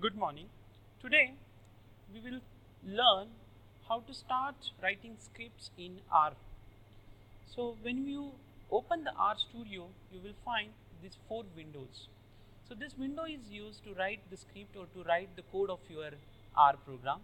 Good morning. Today we will learn how to start writing scripts in R. So when you open the R Studio, you will find these four windows. So this window is used to write the script or to write the code of your R program.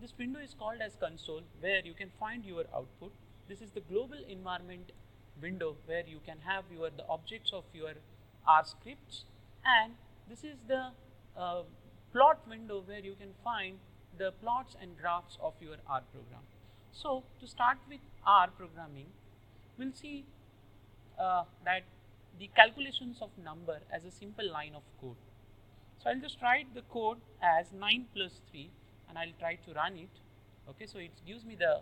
This window is called as console, where you can find your output. This is the global environment window where you can have the objects of your R scripts, and this is the uh, plot window where you can find the plots and graphs of your R program. So to start with R programming, we'll see that the calculations of number as a simple line of code. So I'll just write the code as 9 plus 3 and I'll try to run it. Okay, so it gives me the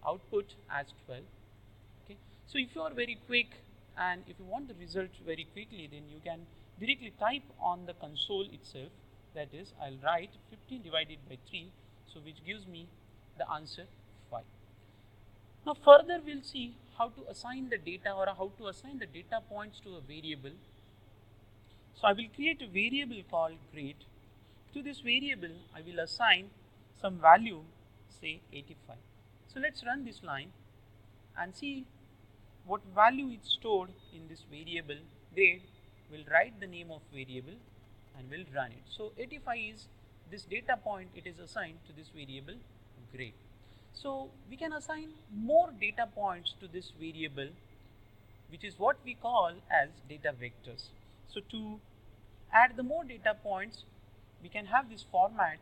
output as 12. Okay, so if you are very quick and if you want the result very quickly, then you can directly type on the console itself. That is, I'll write 15 divided by 3, so which gives me the answer 5. Now further we'll see how to assign the data or how to assign the data points to a variable. So I will create a variable called grade. To this variable I will assign some value, say 85. So let's run this line and see what value is stored in this variable grade. We'll write the name of variable and we'll run it. So 85 is this data point, it is assigned to this variable grade. So we can assign more data points to this variable, which is what we call as data vectors. So to add the more data points, we can have this format: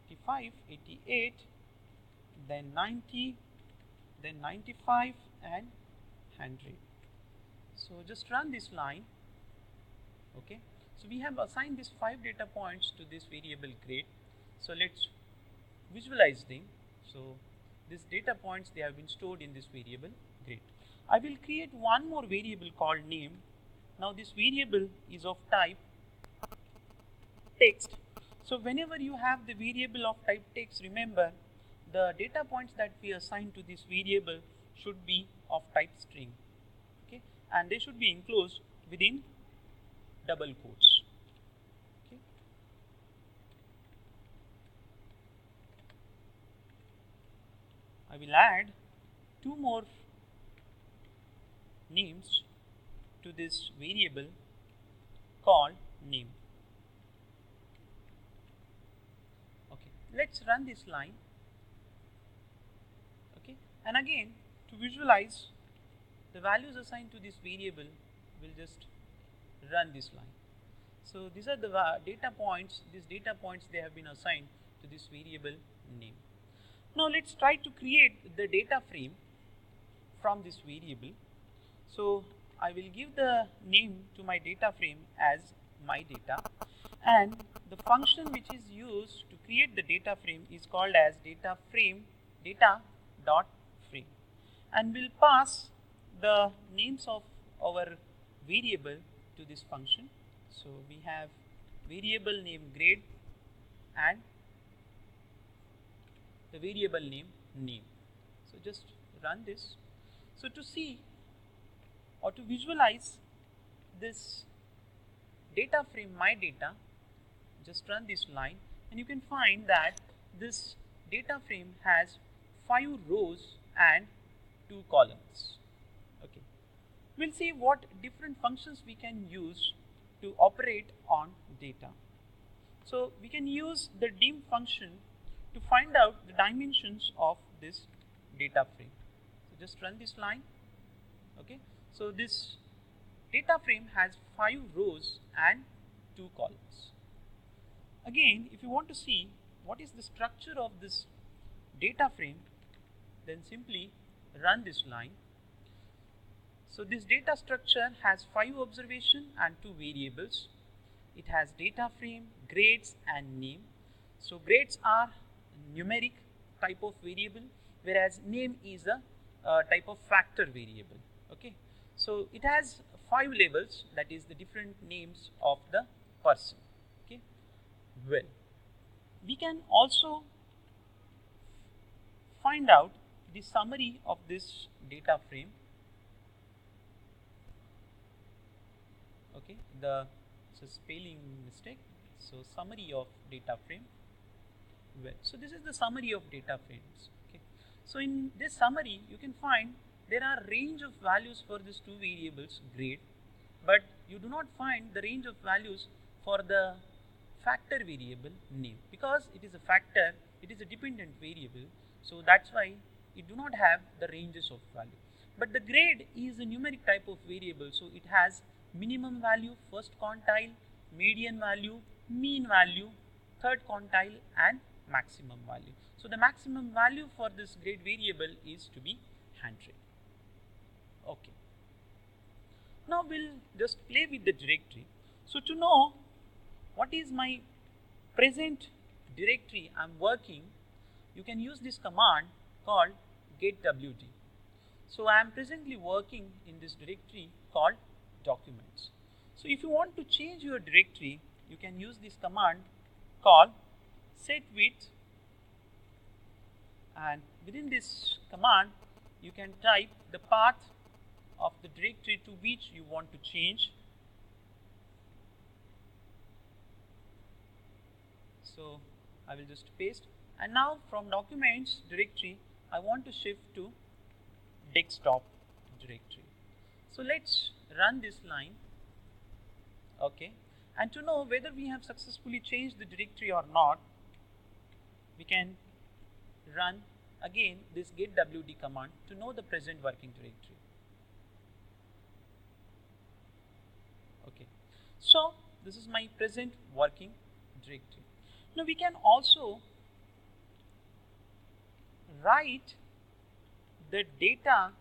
85, 88, then 90, then 95 and 100. So just run this line. Okay, so we have assigned these 5 data points to this variable grade. So let's visualize them. So these data points, they have been stored in this variable grade. I will create one more variable called name. Now this variable is of type text. So whenever you have the variable of type text, remember the data points that we assign to this variable should be of type string. Okay, and they should be enclosed within double quotes. Okay. I will add 2 more names to this variable called name. Okay, let's run this line. Okay, and again to visualize the values assigned to this variable, we'll just run this line. So these are the data points. These data points, they have been assigned to this variable name. Now let's try to create the data frame from this variable. So I will give the name to my data frame as my data, and the function which is used to create the data frame is called as data dot frame, and we'll pass the names of our variable to this function. So we have variable name grade and the variable name name. So just run this. So to see or to visualize this data frame my data, just run this line and you can find that this data frame has 5 rows and 2 columns. Okay, we'll see what different functions we can use to operate on data. So we can use the dim function to find out the dimensions of this data frame. So just run this line. Okay, so this data frame has 5 rows and 2 columns. Again, if you want to see what is the structure of this data frame, then simply run this line. So this data structure has 5 observation and 2 variables. It has data frame, grades and name. So grades are numeric type of variable, whereas name is a type of factor variable. Okay, so it has 5 labels, that is the different names of the person. Okay, well, we can also find out the summary of this data frame. Okay, the it's a spelling mistake. So summary of data frame. Well, so this is the summary of data frames. Okay. So in this summary, you can find there are range of values for these two variables grade, but you do not find the range of values for the factor variable name, because it is a factor, it is a dependent variable, so that's why it do not have the ranges of value. But the grade is a numeric type of variable, so it has minimum value, first quantile, median value, mean value, third quantile, and maximum value. So the maximum value for this grade variable is to be 100. Okay. Now we'll just play with the directory. So to know what is my present directory I'm working, you can use this command called getwd. So I am presently working in this directory called documents. So if you want to change your directory, you can use this command called setwidth, and within this command you can type the path of the directory to which you want to change. So I will just paste, and now from documents directory I want to shift to desktop directory. So let's run this line. Okay, and to know whether we have successfully changed the directory or not, we can run again this getwd command to know the present working directory. Okay, so this is my present working directory. Now we can also write the data,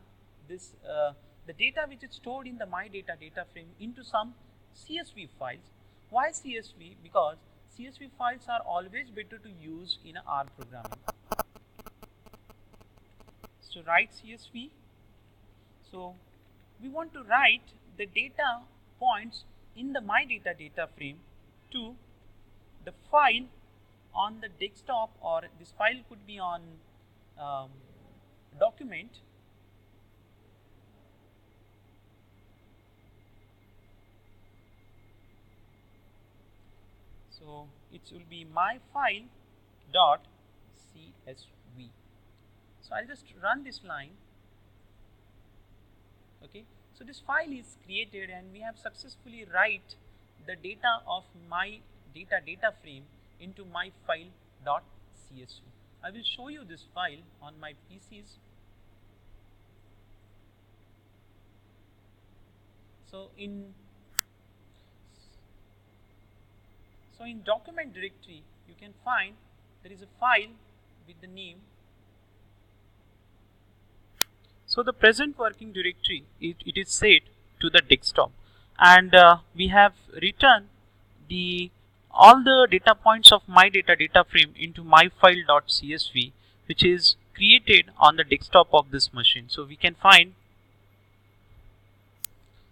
the data which is stored in the my data data frame into some CSV files. Why CSV? Because CSV files are always better to use in R programming. So write CSV. So we want to write the data points in the my data data frame to the file on the desktop, or this file could be on document. So it will be my file dot CSV. So I'll just run this line. Okay, so this file is created and we have successfully write the data of my data data frame into my file dot CSV. I will show you this file on my PCs. So in document directory you can find there is a file with the name. So the present working directory, it is set to the desktop, and we have written the all the data points of my data data frame into myfile.csv, which is created on the desktop of this machine. So we can find,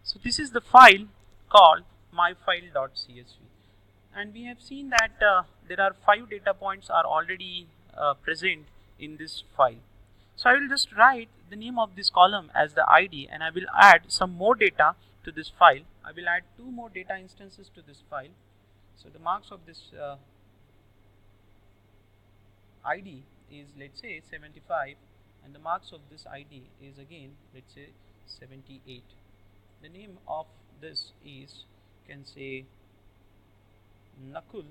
so this is the file called myfile.csv, and we have seen that there are 5 data points are already present in this file. So I will just write the name of this column as the ID, and I will add some more data to this file. I will add 2 more data instances to this file. So the marks of this ID is, let's say, 75, and the marks of this ID is again, let's say, 78. The name of this is, you can say, Nakul,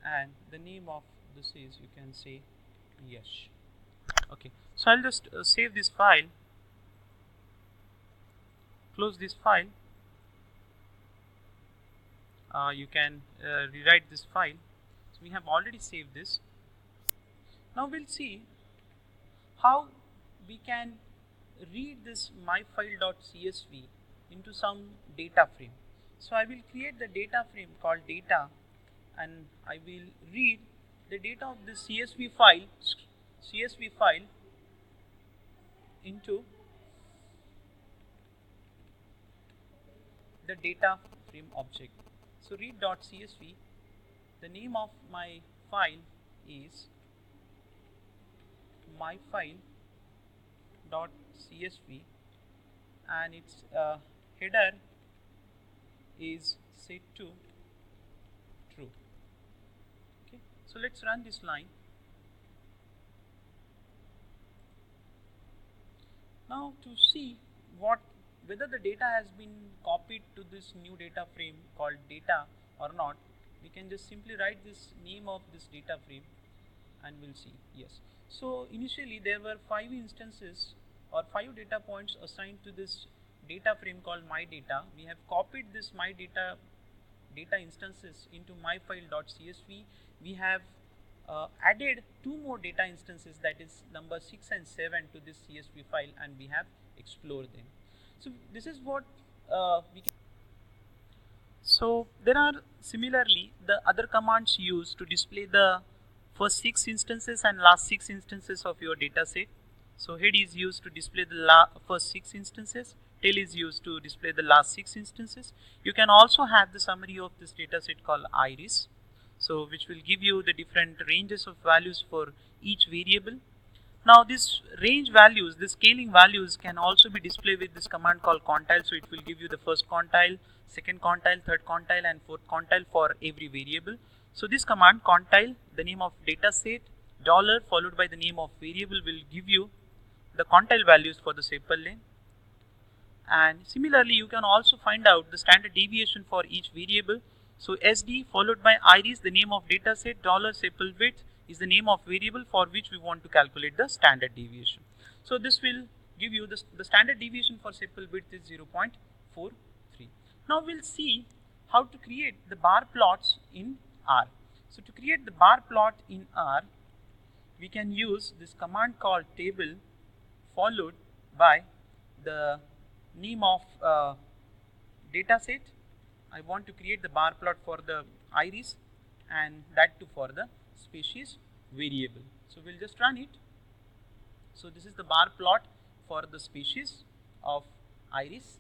and the name of this is, you can say, Yash. Okay, so I'll just save this file, close this file. You can rewrite this file. So we have already saved this. Now we'll see how we can read this myfile.csv into some data frame. So I will create the data frame called data, and I will read the data of this CSV file into the data frame object. So read.csv, the name of my file is myfile.csv, and its header is set to true. Okay, so let's run this line. Now to see whether the data has been copied to this new data frame called data or not, we can just simply write this name of this data frame and we'll see. Yes. So initially there were 5 instances or 5 data points assigned to this data frame called my data. We have copied this my data instances into myfile.csv. We have added 2 more data instances, that is number 6 and 7, to this CSV file, and we have explored them. So this is what we can. So there are similarly the other commands used to display the first 6 instances and last 6 instances of your data set. So head is used to display the first 6 instances, tail is used to display the last 6 instances. You can also have the summary of this data set called iris, so which will give you the different ranges of values for each variable. Now this range values, the scaling values, can also be displayed with this command called quantile. So it will give you the first quantile, second quantile, third quantile, and fourth quantile for every variable. So this command quantile, the name of data set, dollar followed by the name of variable, will give you the quantile values for the sepal length. And similarly you can also find out the standard deviation for each variable. So SD followed by iris, the name of data set, dollar sepal width is the name of variable for which we want to calculate the standard deviation. So this will give you the standard deviation for sepal width is 0.43. Now we'll see how to create the bar plots in R. So to create the bar plot in R, we can use this command called table followed by the name of data set. I want to create the bar plot for the iris and that too for the species variable. So we'll just run it. So this is the bar plot for the species of iris.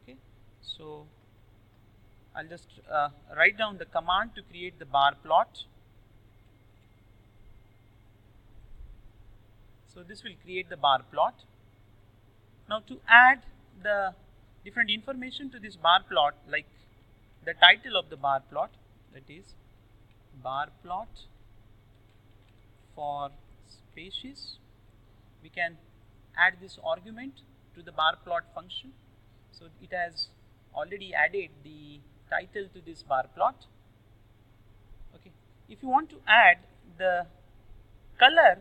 Okay, so I'll just write down the command to create the bar plot. So this will create the bar plot. Now to add the different information to this bar plot, like the title of the bar plot, that is bar plot for species, we can add this argument to the bar plot function. So it has already added the title to this bar plot. Okay, if you want to add the color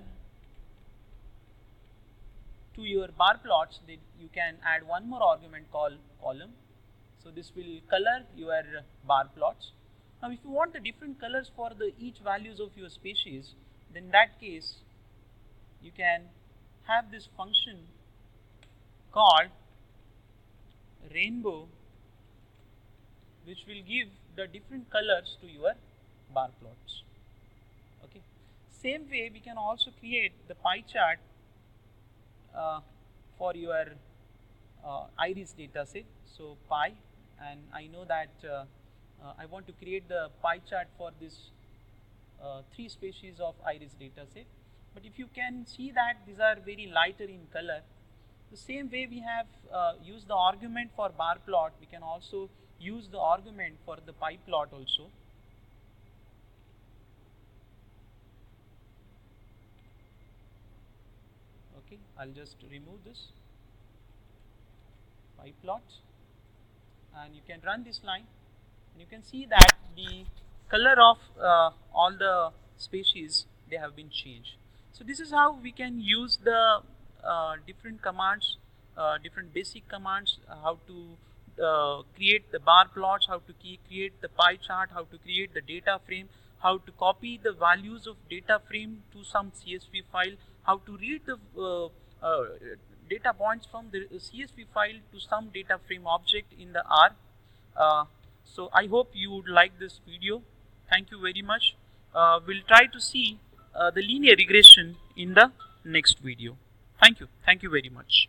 to your bar plots, then you can add one more argument called column. So this will color your bar plots. Now if you want the different colors for the each values of your species, then in that case you can have this function called rainbow, which will give the different colors to your bar plots. Okay, same way we can also create the pie chart for your iris data set. So pie, and I know that I want to create the pie chart for this 3 species of iris data set. But if you can see that these are very lighter in color, the same way we have used the argument for bar plot, we can also use the argument for the pie plot also. Okay, I'll just remove this pie plot, and you can run this line, and you can see that the color of all the species, they have been changed. So this is how we can use the different commands, different basic commands, how to create the bar plots, how to create the pie chart, how to create the data frame, how to copy the values of data frame to some CSV file, how to read the data points from the CSV file to some data frame object in the R. So I hope you would like this video. Thank you very much. We'll try to see the linear regression in the next video. Thank you very much.